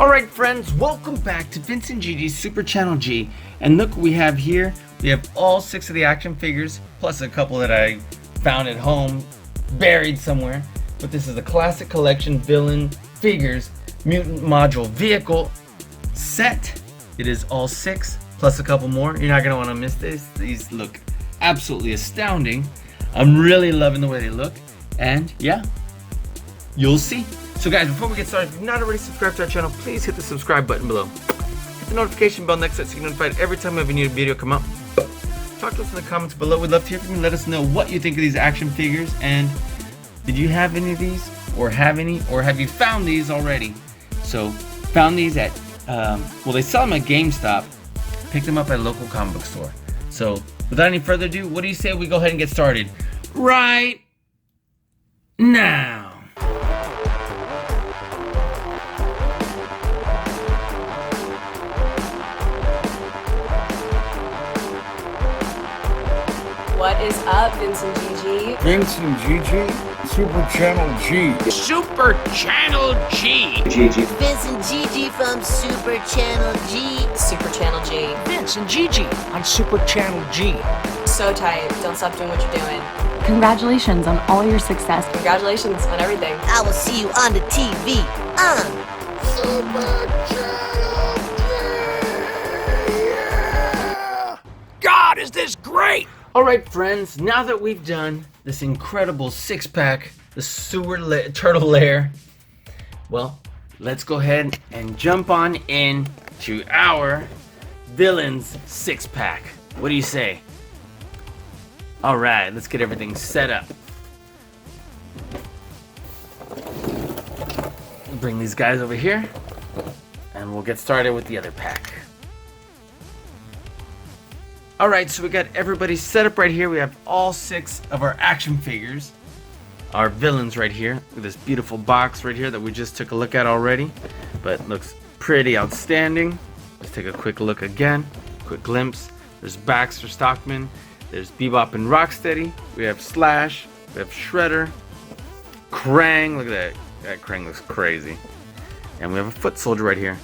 Alright friends, welcome back to Vincent GG's Super Channel G. And look what we have here. We have all 6 of the action figures, plus a couple that I found at home, buried somewhere. But this is a classic collection villain figures mutant module vehicle set. It is all 6, plus a couple more. You're not going to want to miss this. These look absolutely astounding. I'm really loving the way they look. And yeah, you'll see. So guys, before we get started, if you've not already subscribed to our channel, please hit the subscribe button below. Hit the notification bell next to it so you can get notified every time we have a new video come up. Talk to us in the comments below. We'd love to hear from you. Let us know what you think of these action figures. And did you have any of these? Or have any? Or have you found these already? So, found these at, well, they sell them at GameStop. Picked them up at a local comic book store. So, without any further ado, what do you say we go ahead and get started right now? What is up, Vincent GG? Vincent GG, Super Channel G. Super Channel G. GG. Vincent GG from Super Channel G. Super Channel G. Vincent GG on Super Channel G. So tight. Don't stop doing what you're doing. Congratulations on all your success. Congratulations on everything. I will see you on the TV on Super Channel G. God, is this great! Alright friends, now that we've done this incredible 6-pack, the turtle lair, well, let's go ahead and jump on in to our villains 6-pack. What do you say? Alright, let's get everything set up. Bring these guys over here, and we'll get started with the other pack. Alright, so we got everybody set up right here. We have all 6 of our action figures. Our villains right here. Look at this beautiful box right here that we just took a look at already. But looks pretty outstanding. Let's take a quick look again. Quick glimpse. There's Baxter, Stockman. There's Bebop and Rocksteady. We have Slash. We have Shredder. Krang. Look at that. That Krang looks crazy. And we have a foot soldier right here.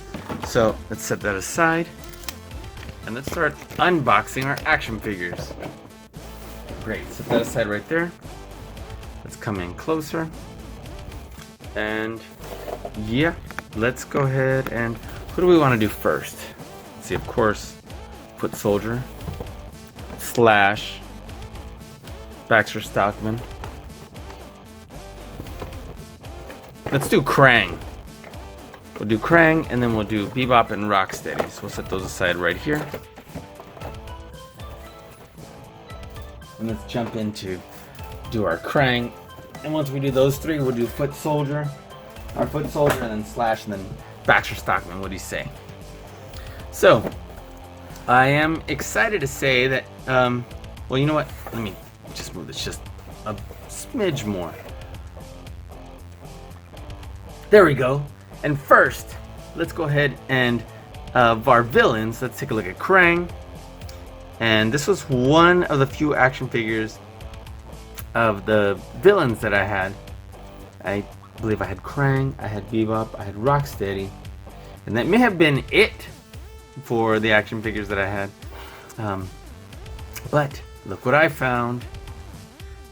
So let's set that aside. And let's start unboxing our action figures. Great, set that aside right there. Let's come in closer. And yeah, let's go ahead and, who do we want to do first? Let's see, of course, Foot Soldier, Slash, Baxter Stockman. Let's do Krang. We'll do Krang, and then we'll do Bebop and Rocksteady. So we'll set those aside right here. And let's jump into do our Krang. And once we do those 3, we'll do Foot Soldier, our Foot Soldier, and then Slash, and then Baxter Stockman. What do you say? So, I am excited to say that, well, you know what? Let me just move this just a smidge more. There we go. And first, let's go ahead and of our villains, let's take a look at Krang. And this was one of the few action figures of the villains that I had. I believe I had Krang, I had Bebop, I had Rocksteady, and that may have been it for the action figures that I had. But look what I found.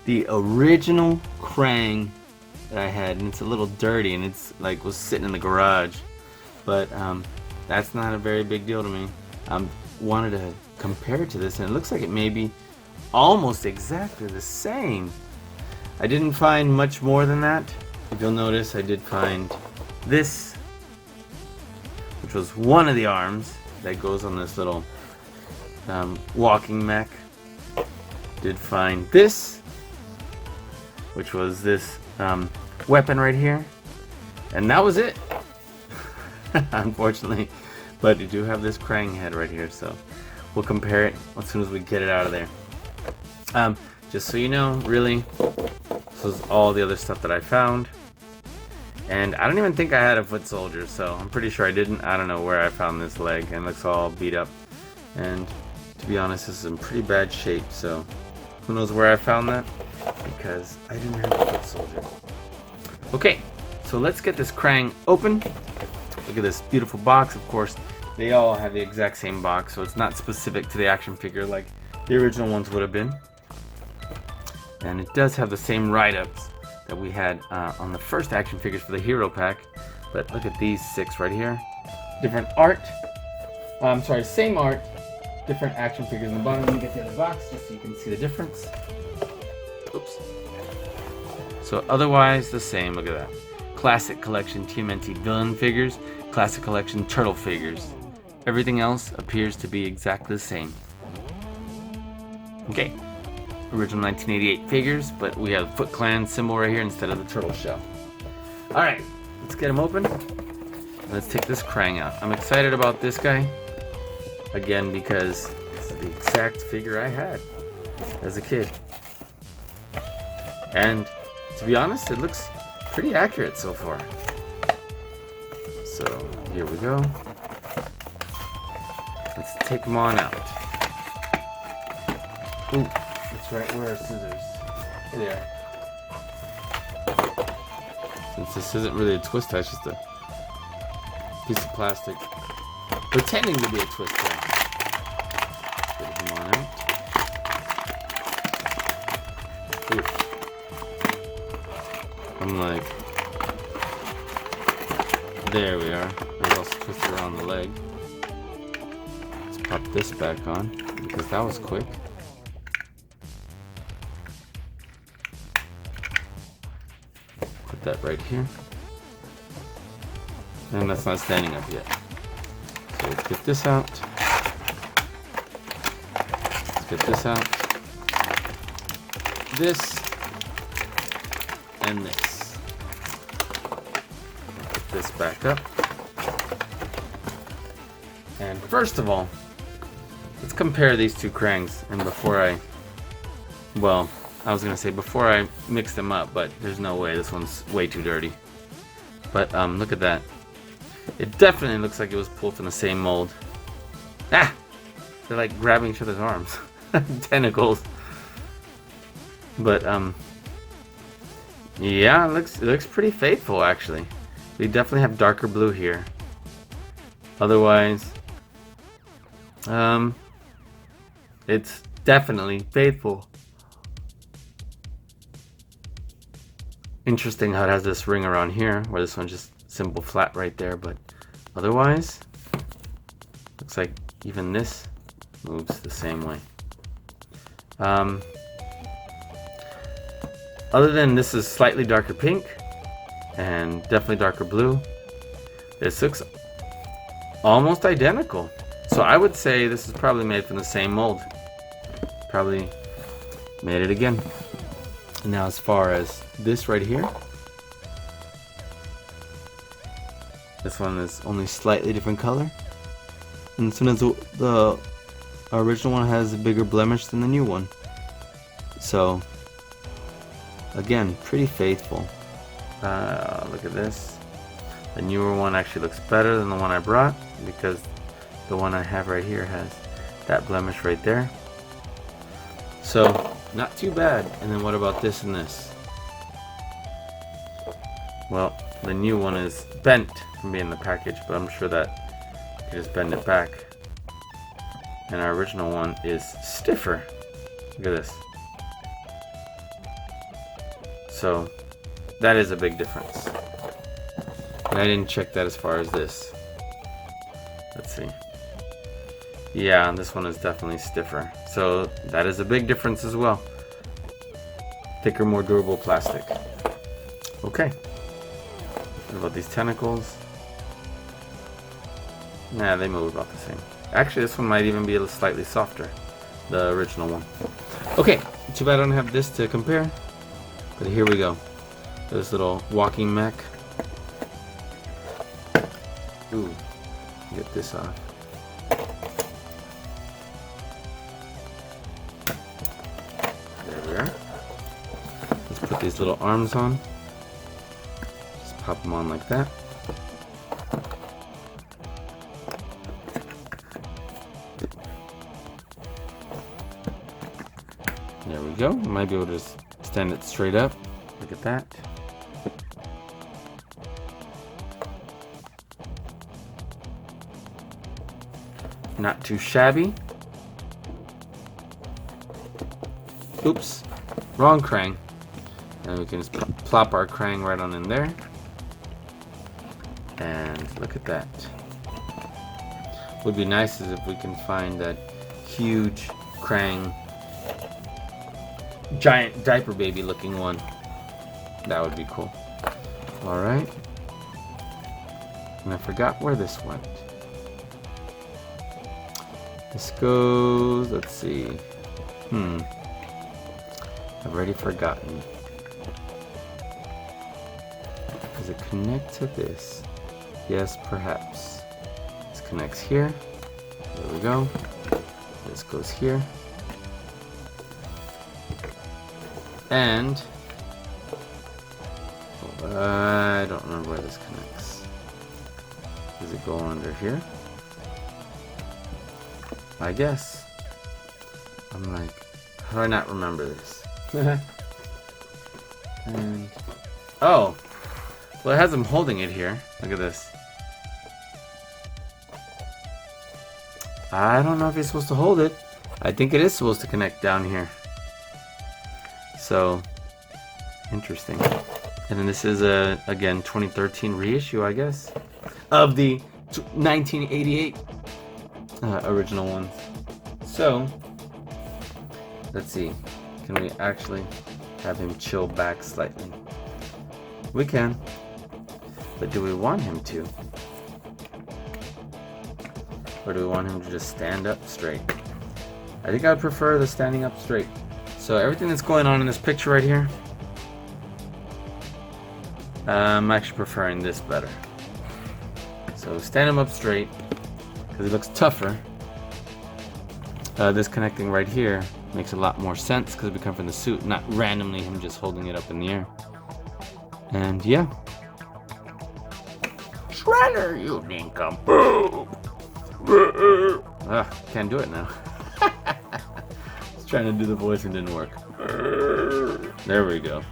The original Krang that I had, and it's a little dirty, and it's like was sitting in the garage, but that's not a very big deal to me. Wanted to compare it to this, and it looks like it may be almost exactly the same. I didn't find much more than that. If you'll notice, I did find this, which was one of the arms that goes on this little walking mech. Did find this, which was this weapon right here, and that was it. Unfortunately, but you do have this Krang head right here, so we'll compare it as soon as we get it out of there. Just so you know, really, this was all the other stuff that I found, and I don't even think I had a Foot Soldier, so I'm pretty sure I didn't. I don't know where I found this leg, and it looks all beat up, and to be honest, this is in pretty bad shape, so who knows where I found that, because I didn't have a Foot Soldier. Okay, so let's get this Krang open, Look at this beautiful box. Of course, they all have the exact same box, so it's not specific to the action figure like the original ones would have been. And it does have the same write-ups that we had on the first action figures for the hero pack. But look at these 6 right here. Different art. I'm sorry, same art, different action figures in the bottom. Let me get the other box just so you can see the difference. Oops. So otherwise the same. Look at that. Classic Collection TMNT villain figures. Classic Collection turtle figures. Everything else appears to be exactly the same. Okay. Original 1988 figures, but we have Foot Clan symbol right here instead of the turtle shell. Alright, let's get them open. Let's take this Krang out. I'm excited about this guy, again, because it's the exact figure I had as a kid. And to be honest, it looks pretty accurate so far. So here we go. Let's take them on out. Ooh. That's right, where are scissors? Here they are. Since this isn't really a twist tie, it's just a piece of plastic pretending to be a twist tie. Get them on out. Oof. I'm like, there we are. There's also twisted around the leg. Let's pop this back on because that was quick. That right here, and that's not standing up yet. So let's get this out. Let's get this out. This and this. Put this back up. And first of all, let's compare these two Krangs. And before I was gonna say before I mix them up, but there's no way. This one's way too dirty. But look at that. It definitely looks like it was pulled from the same mold. Ah! They're like grabbing each other's arms. Tentacles. But yeah, it looks pretty faithful actually. We definitely have darker blue here. Otherwise, it's definitely faithful. Interesting how it has this ring around here, where this one's just simple flat right there, but otherwise, looks like even this moves the same way. Other than this is slightly darker pink, and definitely darker blue, this looks almost identical. So I would say this is probably made from the same mold. Probably made it again. Now as far as this right here, this one is only slightly different color, and as soon as the original one has a bigger blemish than the new one. So again, pretty faithful. Look at this. The newer one actually looks better than the one I brought, because the one I have right here has that blemish right there. So not too bad. And then what about this and this? Well, the new one is bent from being in the package, but I'm sure that you can just bend it back. And our original one is stiffer. Look at this. So that is a big difference. And I didn't check that as far as this. Let's see. Yeah, this one is definitely stiffer. So that is a big difference as well. Thicker, more durable plastic. Okay. What about these tentacles? Nah, they move about the same. Actually, this one might even be a little slightly softer. The original one. Okay, too bad I don't have this to compare. But here we go. This little walking mech. Ooh, get this off. There we are. Let's put these little arms on. Just pop them on like that. There we go. I might be able to just stand it straight up. Look at that. Not too shabby. Oops, wrong Krang. And we can just plop our Krang right on in there. And look at that. Would be nice is if we can find that huge Krang, giant diaper baby looking one. That would be cool. Alright. And I forgot where this went. This goes, let's see. I've already forgotten. Does it connect to this? Yes, perhaps. This connects here. There we go. This goes here. And I don't remember where this connects. Does it go under here? I guess. I'm like, how do I not remember this? And oh, well, it has him holding it here. Look at this. I don't know if he's supposed to hold it. I think it is supposed to connect down here. So interesting. And then this is a again 2013 reissue, I guess, of the 1988 original ones. So let's see. Can we actually have him chill back slightly? We can. But do we want him to? Or do we want him to just stand up straight? I think I would prefer the standing up straight. So everything that's going on in this picture right here, I'm actually preferring this better. So stand him up straight, because he looks tougher. This connecting right here makes a lot more sense because we come from the suit, not randomly him just holding it up in the air. And yeah. Shredder, you nincompoop! Can't do it now. I was trying to do the voice and didn't work. There we go.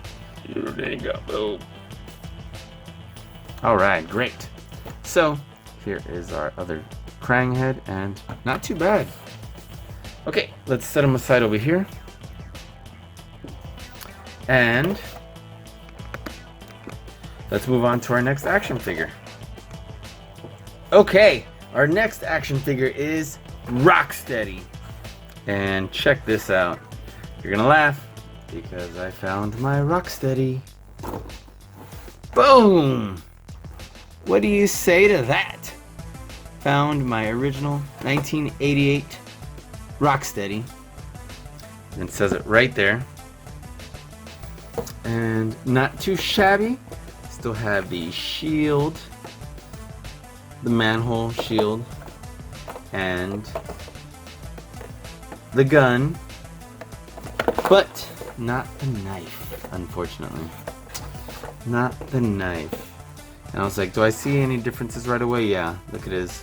You nincompoop. Alright, great. So, here is our other Krang head, and not too bad. Okay, let's set him aside over here. And let's move on to our next action figure. Okay, our next action figure is Rocksteady. And check this out. You're gonna laugh because I found my Rocksteady. Boom! What do you say to that? Found my original 1988 Rocksteady. And it says it right there. And not too shabby. Still have the shield, the manhole shield, and the gun, but not the knife, unfortunately. Not the knife. And I was like, do I see any differences right away? Yeah, look at his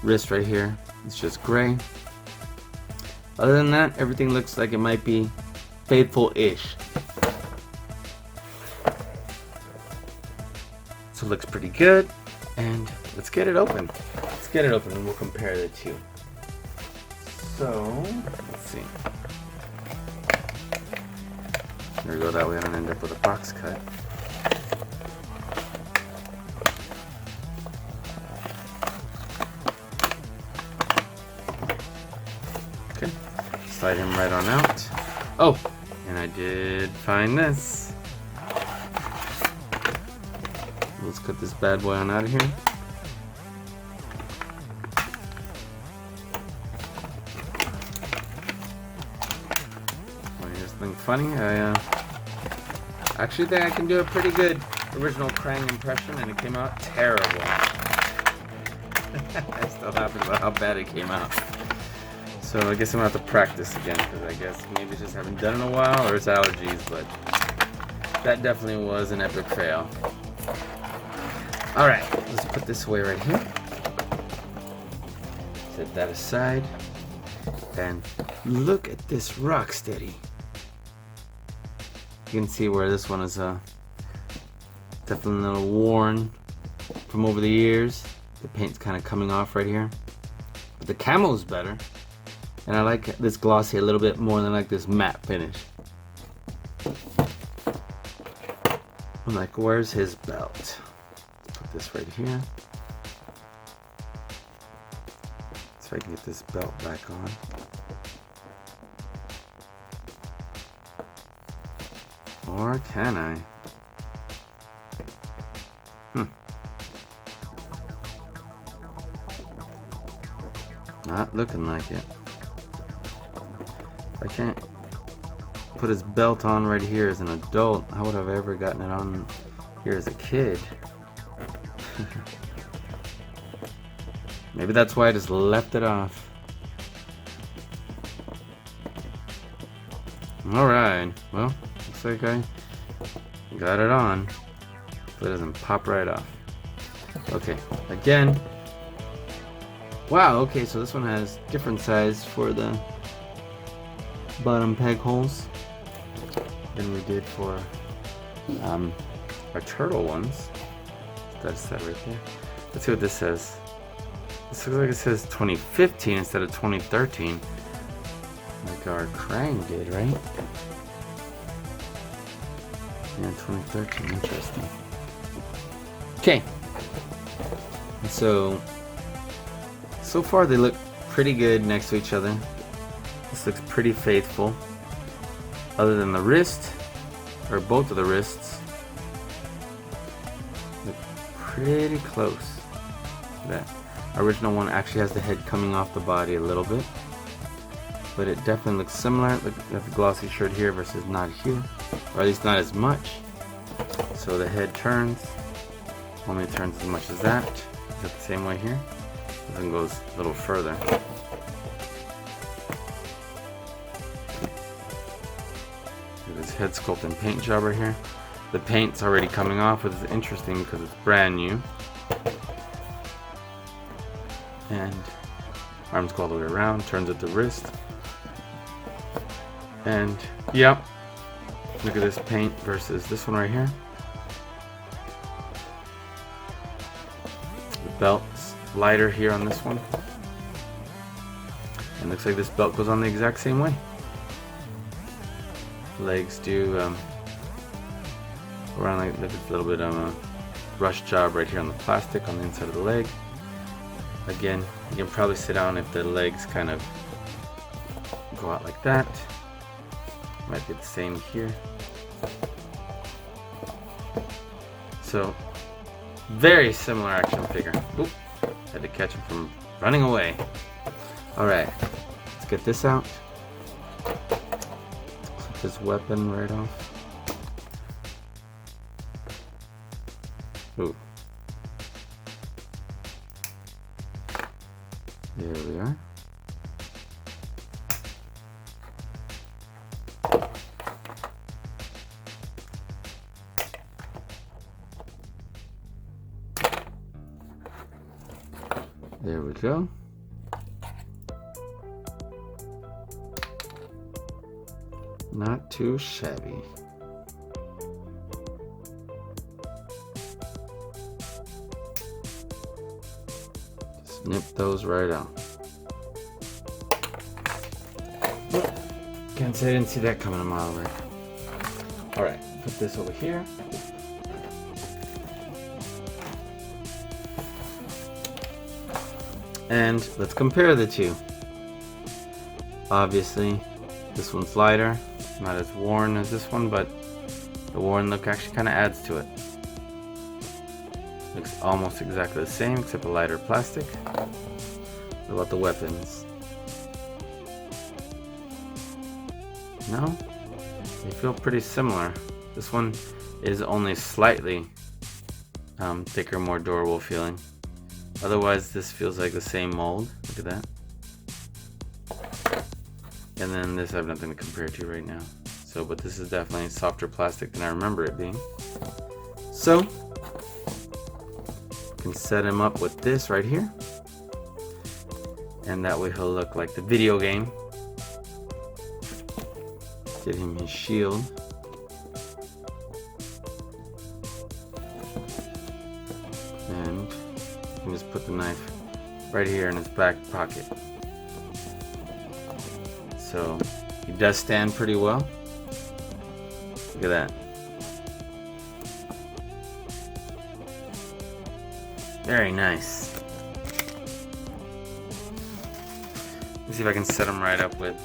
wrist right here. It's just gray. Other than that, everything looks like it might be faithful-ish. So it looks pretty good. And let's get it open. Let's get it open and we'll compare the two. So, let's see. There we go, that way I don't end up with a box cut. Okay, slide him right on out. Oh, and I did find this. Let's cut this bad boy on out of here. Here's something funny. I actually think I can do a pretty good original Krang impression, and it came out terrible. I'm still happy about how bad it came out. So I guess I'm gonna have to practice again, because I guess maybe I just haven't done it in a while, or it's allergies, but that definitely was an epic fail. Alright, let's put this away right here. Set that aside. And look at this Rocksteady. You can see where this one is definitely a little worn from over the years. The paint's kind of coming off right here. But the camo's better. And I like this glossy a little bit more than like this matte finish. I'm like, where's his belt? Let's put this right here. So I can get this belt back on. Or can I? Not looking like it. I can't put his belt on right here as an adult. How would I have ever gotten it on here as a kid? Maybe that's why I just left it off. Alright, well, looks like I got it on. So it doesn't pop right off. Okay, again. Wow, okay, so this one has different size for the bottom peg holes than we did for our turtle ones. That's that right there. Let's see what this says. This looks like it says 2015 instead of 2013. Like our Krang did, right? Yeah, 2013, interesting. Okay. So far they look pretty good next to each other. This looks pretty faithful. Other than the wrist, or both of the wrists, look pretty close. That original one actually has the head coming off the body a little bit, but it definitely looks similar. Look at the glossy shirt here versus not here, or at least not as much. So the head turns, only turns as much as that. Is it the same way here? This one goes a little further. This head sculpt and paint job right here. The paint's already coming off, which is interesting because it's brand new. And arms go all the way around, turns at the wrist. And yep, look at this paint versus this one right here. The belt's lighter here on this one. And looks like this belt goes on the exact same way. Legs do around like a little bit of a brush job right here on the plastic on the inside of the leg. Again, you can probably sit down if the legs kind of go out like that. Might be the same here. So, very similar action figure. Oop, had to catch him from running away. Alright, let's get this out. Clip this weapon right off. Ooh. There we are. There we go. Not too shabby. Snip those right out. Can't say I didn't see that coming a mile away. Alright, put this over here. And let's compare the two. Obviously, this one's lighter, not as worn as this one, but the worn look actually kind of adds to it. Looks almost exactly the same, except a lighter plastic. What about the weapons? No? They feel pretty similar. This one is only slightly thicker, more durable feeling. Otherwise, this feels like the same mold. Look at that. And then this I have nothing to compare to right now. So, but this is definitely softer plastic than I remember it being. So, can set him up with this right here. And that way he'll look like the video game. Get him his shield. And you can just put the knife right here in his back pocket. So he does stand pretty well. Look at that. Very nice. Let's see if I can set him right up with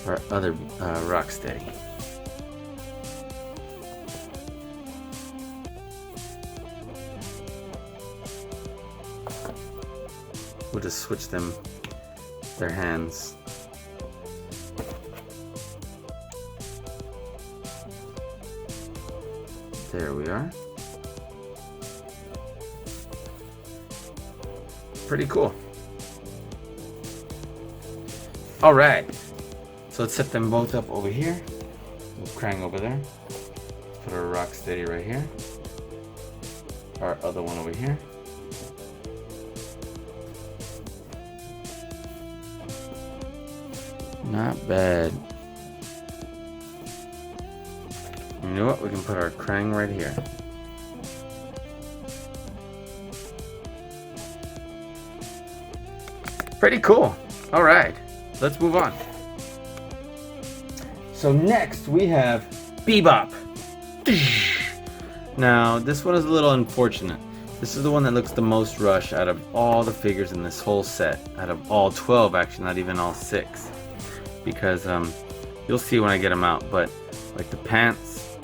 our other Rocksteady. We'll just switch them, their hands. There we are. Pretty cool. All right. So let's set them both up over here. We'll Krang over there. Put our Rocksteady right here. Our other one over here. Not bad. You know what? We can put our Krang right here. Pretty cool. All right, let's move on. So next we have Ebop. Now this one is a little unfortunate. This is the one that looks the most rushed out of all the figures in this whole set. Out of all 12, actually, not even all 6. Because you'll see when I get them out, but like the pants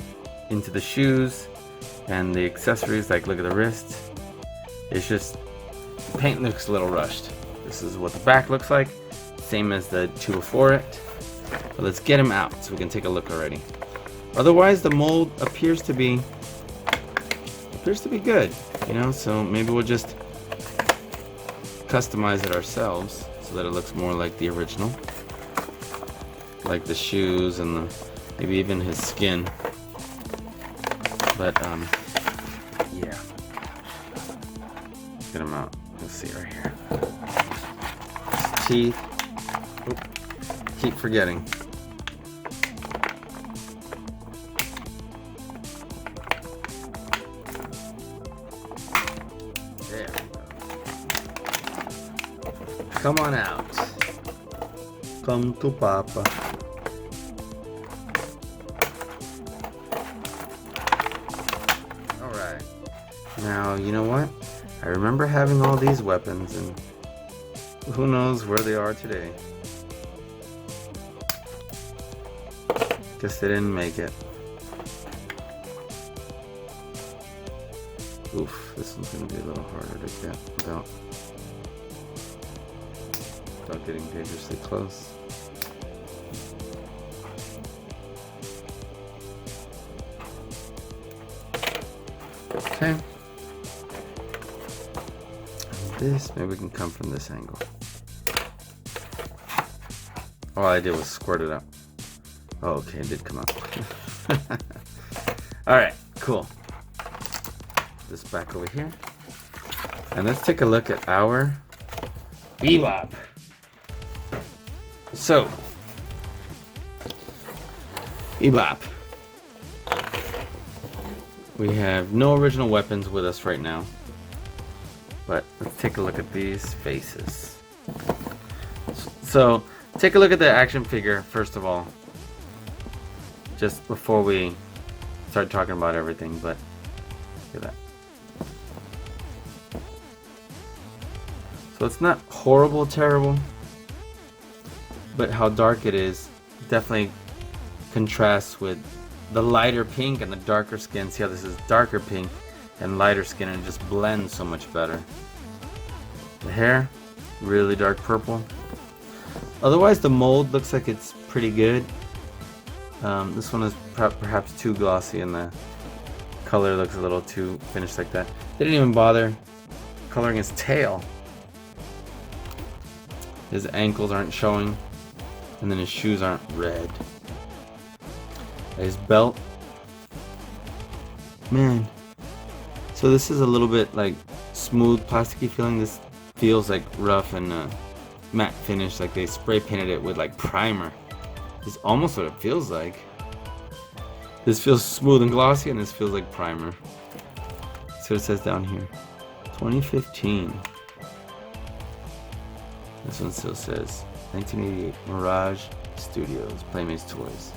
into the shoes and the accessories, like look at the wrist, it's just, the paint looks a little rushed. This is what the back looks like, same as the two before it. But let's get them out so we can take a look already. Otherwise the mold appears to be good, you know, so maybe we'll just customize it ourselves so that it looks more like the original. Like the shoes and maybe even his skin. But yeah. Get him out. Let's see right here. His teeth. Oop. Keep forgetting. There we go. Come on out. Come to Papa. Alright. Now, you know what? I remember having all these weapons, and who knows where they are today. Guess they didn't make it. Oof, this one's gonna be a little harder to get without getting dangerously close. Okay. And this, maybe we can come from this angle. All I did was squirt it up. Oh, okay, it did come up. Alright, cool. This back over here. And let's take a look at our Ebop. So, Ebop. We have no original weapons with us right now. But let's take a look at these faces. So, take a look at the action figure first of all. Just before we start talking about everything, but look at that. So it's not horrible, terrible, but how dark it is definitely contrasts with the lighter pink and the darker skin. See how this is darker pink and lighter skin, and it just blends so much better. The hair, really dark purple. Otherwise the mold looks like it's pretty good. This one is perhaps too glossy and the color looks a little too finished like that. They didn't even bother coloring his tail. His ankles aren't showing, and then his shoes aren't red. His belt, man. So this is a little bit like smooth, plasticky feeling. This feels like rough and matte finish, like they spray painted it with like primer. This is almost what it feels like. This feels smooth and glossy, and this feels like primer. See what it says down here. 2015. This one still says 1988 Mirage Studios Playmates Toys.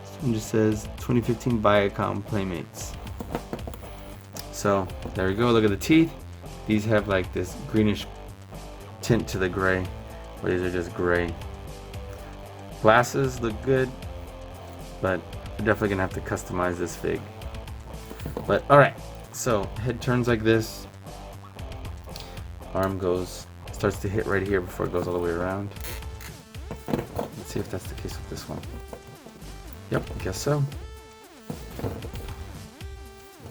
This one just says 2015 Viacom Playmates. So there we go. Look at the teeth. These have like this greenish tint to the gray, where these are just gray. Glasses look good, but we're definitely gonna have to customize this fig. But alright, so head turns like this. Arm starts to hit right here before it goes all the way around. Let's see if that's the case with this one. Yep, I guess so.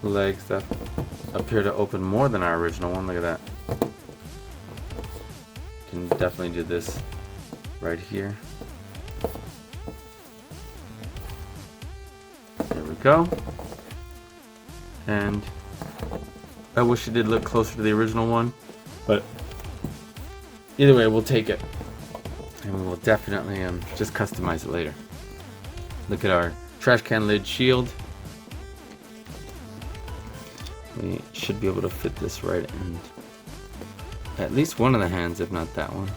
Legs that appear to open more than our original one. Look at that. Can definitely do this right here. There we go. And I wish it did look closer to the original one, but either way, we'll take it. And we will definitely just customize it later. Look at our trash can lid shield. We should be able to fit this right in at least one of the hands, if not that one.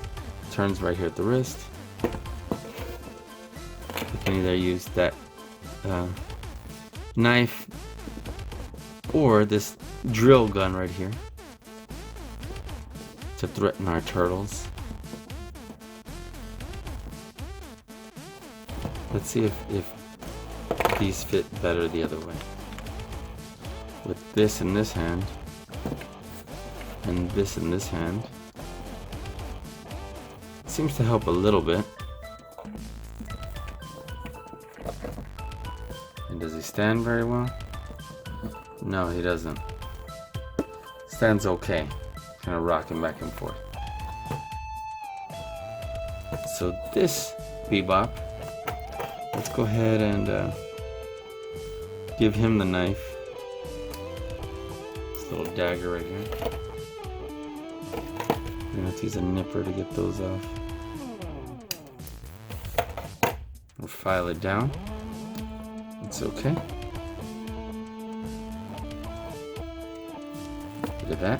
Turns right here at the wrist. We can either use that knife or this drill gun right here to threaten our turtles. Let's see if these fit better the other way. With this in this hand and this in this hand. Seems to help a little bit. And does he stand very well? No, he doesn't. Stands okay. Kind of rocking back and forth. So this Ebop, let's go ahead and give him the knife. This little dagger right here. We're gonna have to use a nipper to get those off. We'll file it down. It's okay. Look at that.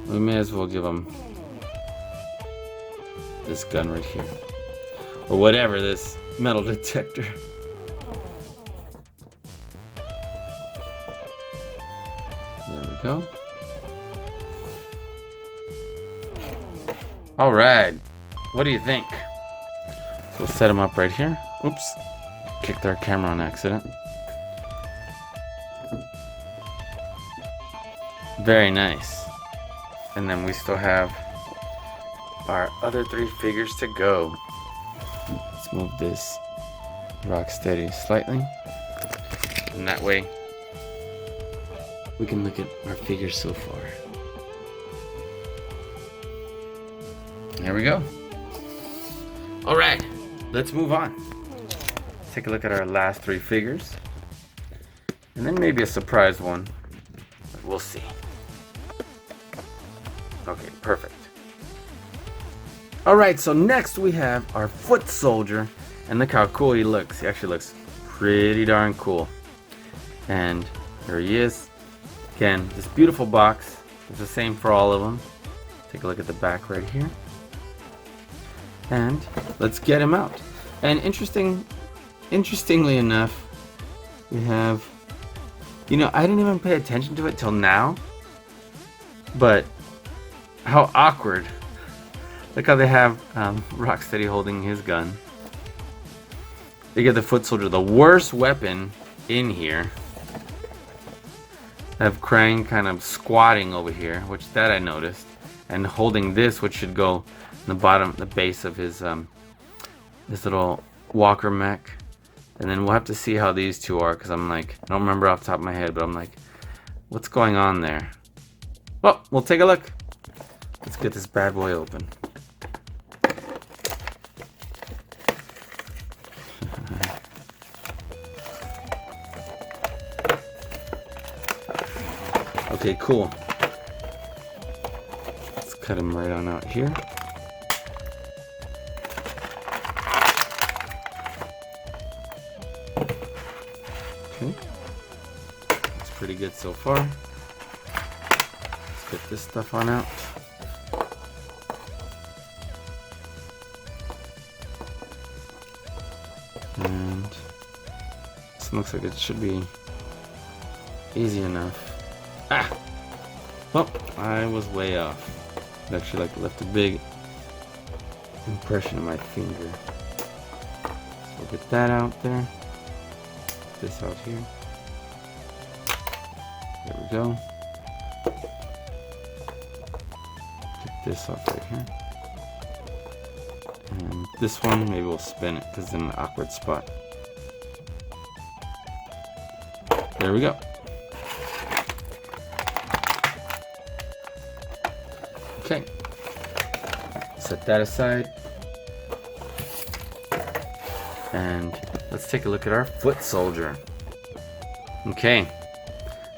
We may as well give him this gun right here. Or whatever, this metal detector. There we go. Alright. What do you think? So we'll set him up right here. Oops. Kicked our camera on accident. Very nice. And then we still have our other 3 figures to go. Let's move this rock steady slightly. And that way we can look at our figures so far. There we go. Alright, let's move on. Let's take a look at our last 3 figures. And then maybe a surprise one. But we'll see. Okay, perfect. Alright, so next we have our foot soldier. And look how cool he looks. He actually looks pretty darn cool. And here he is. Again, this beautiful box. It's the same for all of them. Take a look at the back right here. And let's get him out. And interestingly enough, we have, you know, I didn't even pay attention to it till now, but how awkward. Look how they have Rocksteady holding his gun. They get the foot soldier, the worst weapon in here. I have Krang kind of squatting over here, which that I noticed, and holding this, which should go in the bottom, the base of his this little walker mech. And then we'll have to see how these two are, because I'm like, I don't remember off the top of my head, but I'm like, what's going on there? Well, we'll take a look. Let's get this bad boy open. Okay, cool. Let's cut him right on out here. Okay. That's pretty good so far. Let's get this stuff on out. And this looks like it should be easy enough. Ah! Well, I was way off. It actually left a big impression on my finger. So we'll get that out there. This out here. There we go. Get this off right here. And this one, maybe we'll spin it because it's in an awkward spot. There we go. Okay. Set that aside. And let's take a look at our foot soldier. Okay.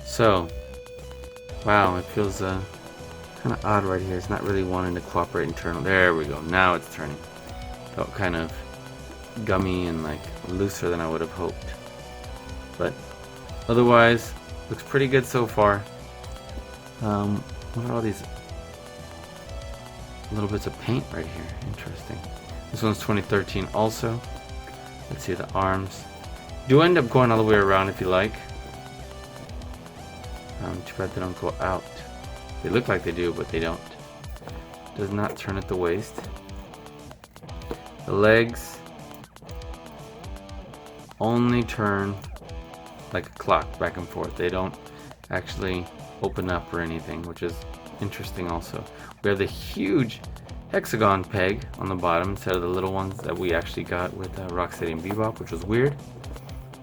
So, wow, it feels kind of odd right here. It's not really wanting to cooperate and turn. There we go. Now it's turning. Felt kind of gummy and like looser than I would have hoped. But otherwise, looks pretty good so far. What are all these little bits of paint right here? Interesting. This one's 2013 also. Let's see the arms. Do end up going all the way around if you like. Too bad they don't go out. They look like they do, but they don't. Does not turn at the waist. The legs only turn like a clock back and forth. They don't actually open up or anything, which is interesting also. We have the huge hexagon peg on the bottom instead of the little ones that we actually got with Rocksteady and Bebop, which was weird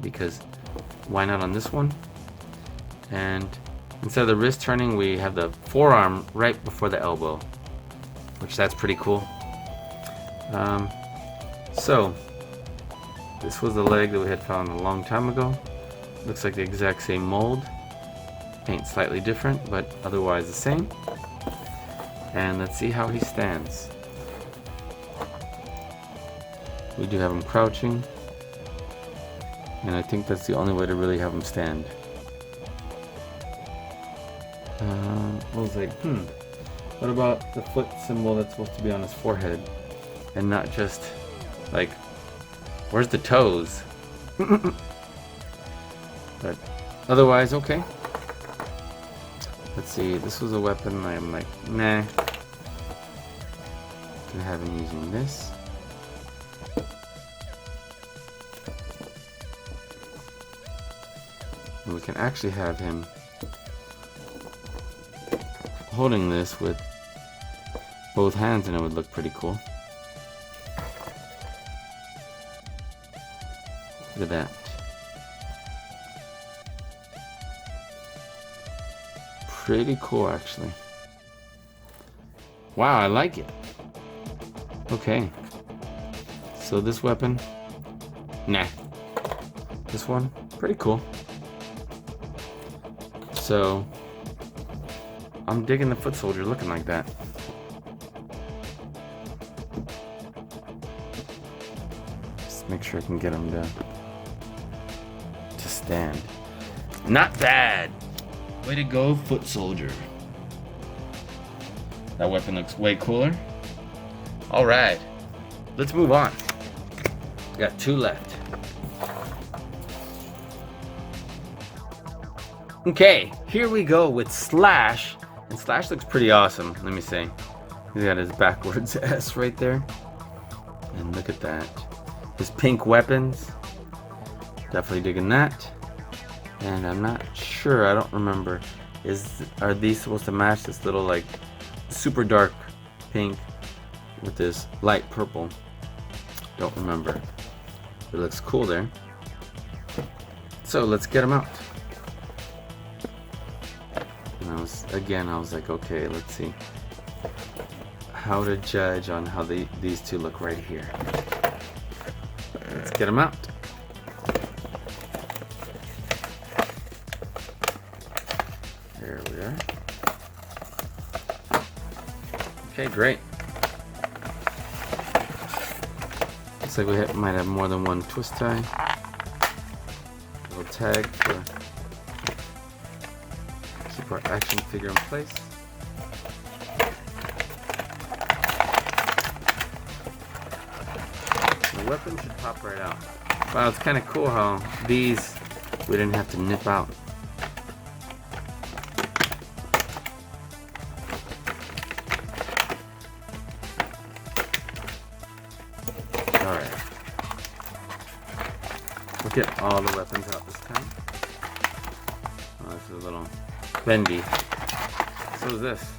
because why not on this one? And instead of the wrist turning, we have the forearm right before the elbow, which that's pretty cool. So this was the leg that we had found a long time ago. Looks like the exact same mold. Paint slightly different, but otherwise the same. And let's see how he stands. We do have him crouching, and I think that's the only way to really have him stand. I was like, what about the foot symbol that's supposed to be on his forehead and not just like, where's the toes? But otherwise, okay. Let's see, this was a weapon I'm like, nah. Gonna have him using this. And we can actually have him holding this with both hands, and it would look pretty cool. Look at that. Pretty cool, actually. Wow, I like it. Okay. So this weapon, nah. This one, pretty cool. So I'm digging the foot soldier looking like that. Just make sure I can get him to stand. Not bad. Way to go, foot soldier. That weapon looks way cooler. All right, let's move on. Got two left. Okay, here we go with Slash. And Slash looks pretty awesome, let me say. He's got his backwards S right there. And look at that. His pink weapons. Definitely digging that. And I'm not sure, I don't remember. Are these supposed to match this little like super dark pink with this light purple? Don't remember. It looks cool there. So let's get them out. And I was like, okay, let's see how to judge on how these two look right here. Let's get them out. There we are. Okay, great. Looks like we might have more than one twist tie. Little tag for pop our action figure in place. The weapon should pop right out. Wow, it's kind of cool how these we didn't have to nip out. Alright. We'll get all the weapons out this time. Oh, this is a little bendy. So is this.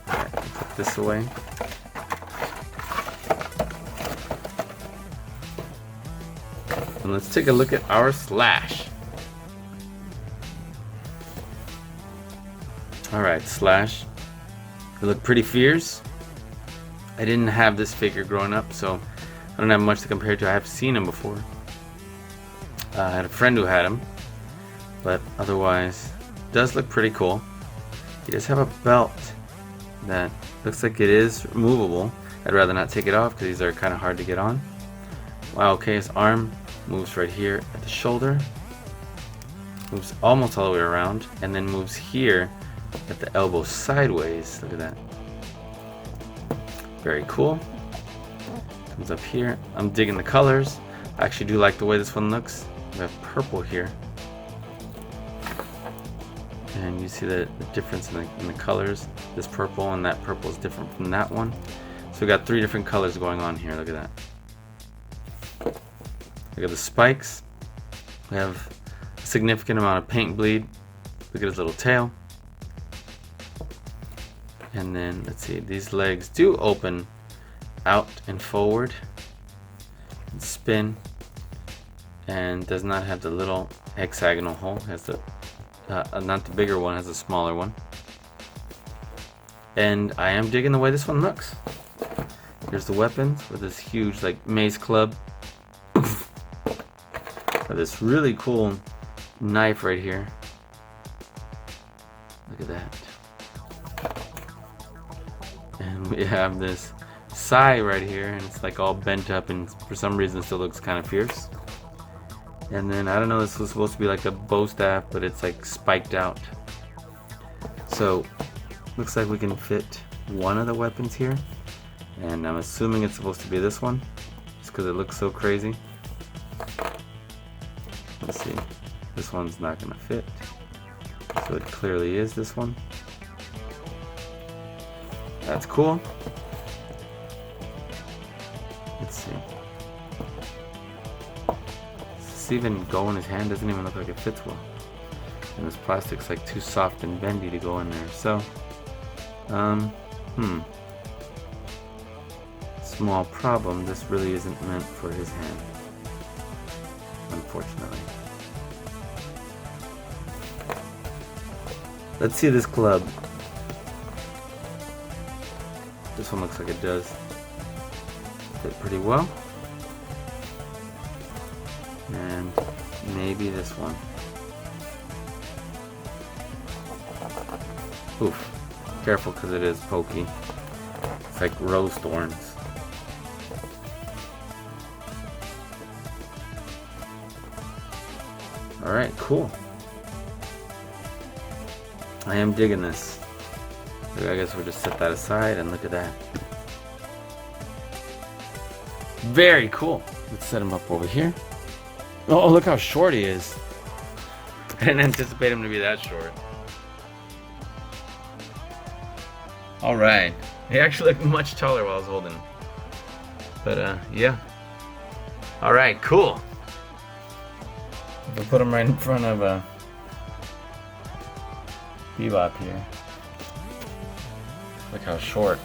Alright, put this away. And let's take a look at our Slash. Alright, Slash. They look pretty fierce. I didn't have this figure growing up, so I don't have much to compare to. I have seen him before. I had a friend who had him, but otherwise, does look pretty cool. He does have a belt that looks like it is removable. I'd rather not take it off because these are kind of hard to get on. Wow, okay, his arm moves right here at the shoulder, moves almost all the way around, and then moves here at the elbow sideways. Look at that. Very cool. Comes up here. I'm digging the colors. I actually do like the way this one looks. We have purple here. And you see the difference in the colors. This purple and that purple is different from that one. So we got 3 different colors going on here. Look at that. Look at the spikes. We have a significant amount of paint bleed. Look at his little tail. And then, let's see, these legs do open out and forward and spin, and does not have the little hexagonal hole. Has the not the bigger one, has a smaller one. And I am digging the way this one looks. Here's the weapons with this huge like mace club. This really cool knife right here. Look at that. And we have this sai right here, and it's like all bent up, and for some reason still looks kind of fierce. And then I don't know, this was supposed to be like a bow staff, but it's like spiked out. So looks like we can fit one of the weapons here, and I'm assuming it's supposed to be this one just because it looks so crazy. Let's see, this one's not gonna fit, so it clearly is this one. That's cool. Let's see. Does this even go in his hand? Doesn't even look like it fits well. And this plastic's like too soft and bendy to go in there. So, small problem. This really isn't meant for his hand, unfortunately. Let's see this club. This one looks like it does fit pretty well. And maybe this one. Oof. Careful because it is pokey. It's like rose thorns. Alright, cool. I am digging this. I guess we'll just set that aside and look at that. Very cool. Let's set him up over here. Oh, look how short he is. I didn't anticipate him to be that short. Alright. He actually looked much taller while I was holding him. But, yeah. Alright, cool. We'll put him right in front of Ebop here. Look how short.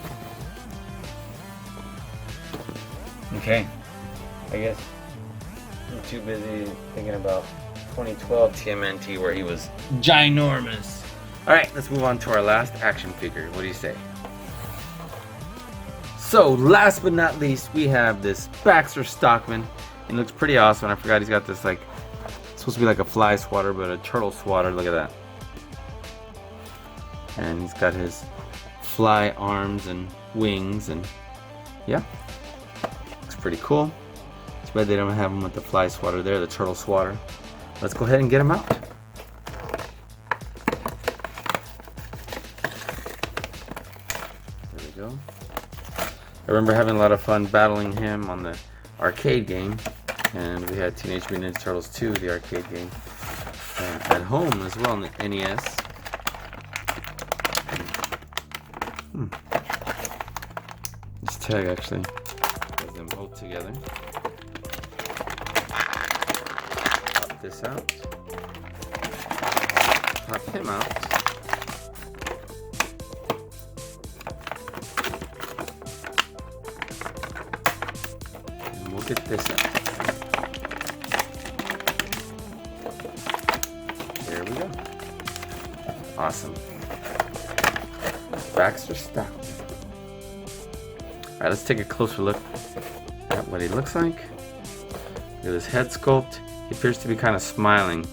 Okay. I guess I'm too busy thinking about 2012 TMNT where he was ginormous. Alright, let's move on to our last action figure. What do you say? So, last but not least, we have this Baxter Stockman. It looks pretty awesome. I forgot he's got this like, it's supposed to be like a fly swatter, but a turtle swatter. Look at that. And he's got his fly arms and wings, and yeah, looks pretty cool. Too bad they don't have him with the fly swatter there, the turtle swatter. Let's go ahead and get him out. I remember having a lot of fun battling him on the arcade game, and we had Teenage Mutant Ninja Turtles 2, the arcade game, at home as well on the NES. This tag actually has them both together. Pop this out. Pop him out. And we'll get this out. There we go. Awesome. Baxter style. Alright, let's take a closer look at what he looks like. Look at his head sculpt. He appears to be kind of smiling.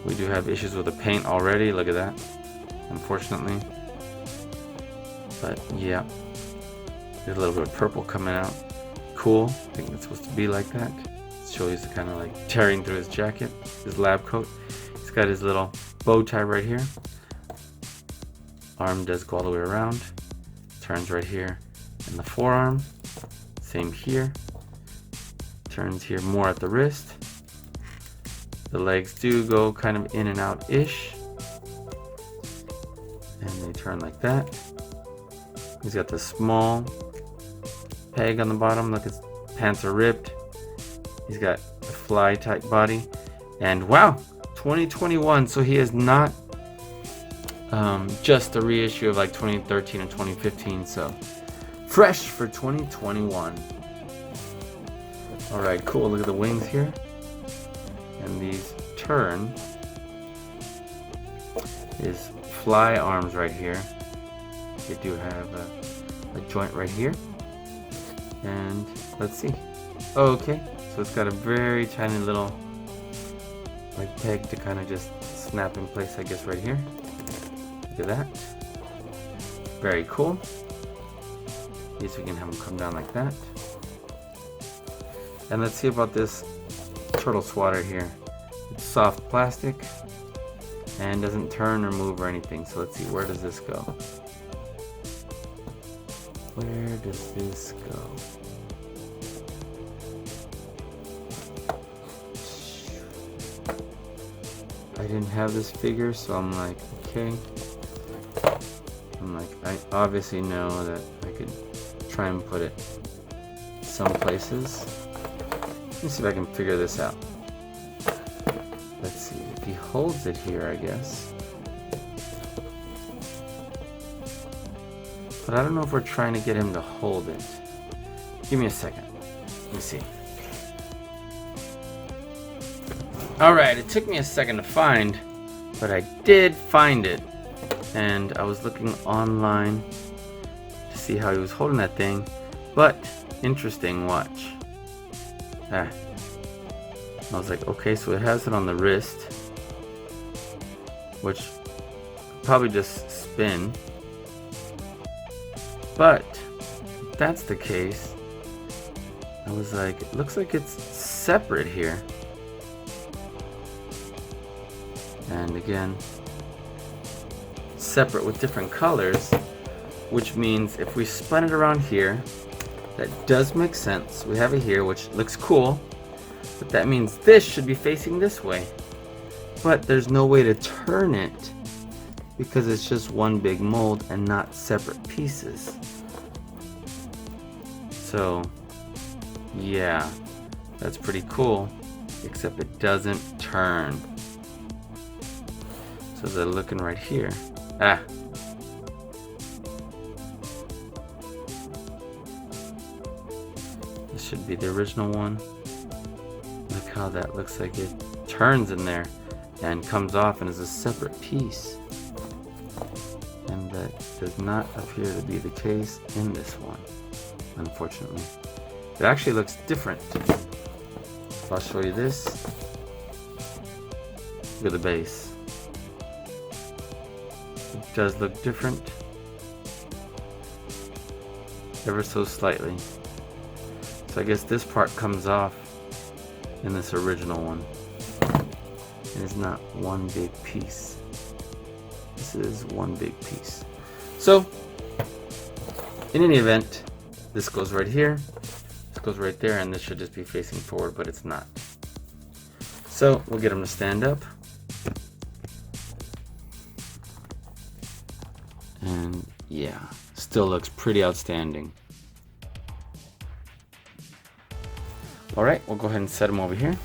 We do have issues with the paint already. Look at that. Unfortunately. But yeah. There's a little bit of purple coming out. Cool. I think it's supposed to be like that. Show he's kind of like tearing through his jacket, his lab coat. He's got his little bow tie right here. Arm does go all the way around. Turns right here in the forearm. Same here. Turns here more at the wrist. The legs do go kind of in and out-ish. And they turn like that. He's got the small peg on the bottom. Look, his pants are ripped. He's got a fly type body. And wow, 2021. So he is not just a reissue of like 2013 and 2015. So fresh for 2021. Alright, cool. Look at the wings here. And these turn. His fly arms right here. They do have a joint right here. And let's see. Okay, so it's got a very tiny little like peg to kind of just snap in place, I guess, right here. Look at that. Very cool. I guess we can have them come down like that. And let's see about this turtle swatter here. It's soft plastic and doesn't turn or move or anything. So let's see, where does this go? Where does this go? I didn't have this figure, so I'm like, okay. I obviously know that I could try and put it some places. Let me see if I can figure this out. Let's see, if he holds it here, I guess. But I don't know if we're trying to get him to hold it. Give me a second. Let me see. Alright, it took me a second to find, but I did find it. And I was looking online to see how he was holding that thing. But, interesting, watch. I was like, okay, so it has it on the wrist, which probably just spin. But if that's the case, I was like, it looks like it's separate here. And again, separate with different colors, which means if we spun it around here, that does make sense. We have it here, which looks cool, but that means this should be facing this way. But there's no way to turn it because it's just one big mold and not separate pieces. So yeah, that's pretty cool, except it doesn't turn. So they're looking right here. This should be the original one. Look how that looks like it turns in there and comes off and is a separate piece. And that does not appear to be the case in this one, unfortunately. It actually looks different. So I'll show you this. Look at the base. It does look different, ever so slightly. So I guess this part comes off in this original one. And it's not one big piece. This is one big piece. So, in any event, This goes right here. This goes right there, and this should just be facing forward, but it's not. So we'll get them to stand up. And yeah, still looks pretty outstanding. All right, we'll go ahead and set them over here.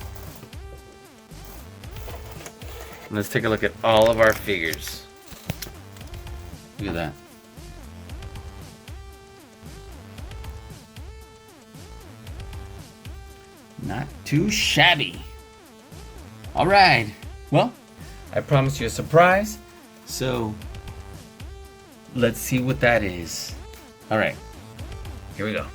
And let's take a look at all of our figures. Look at that. Not too shabby. All right. Well, I promised you a surprise, so let's see what that is. All right, here we go.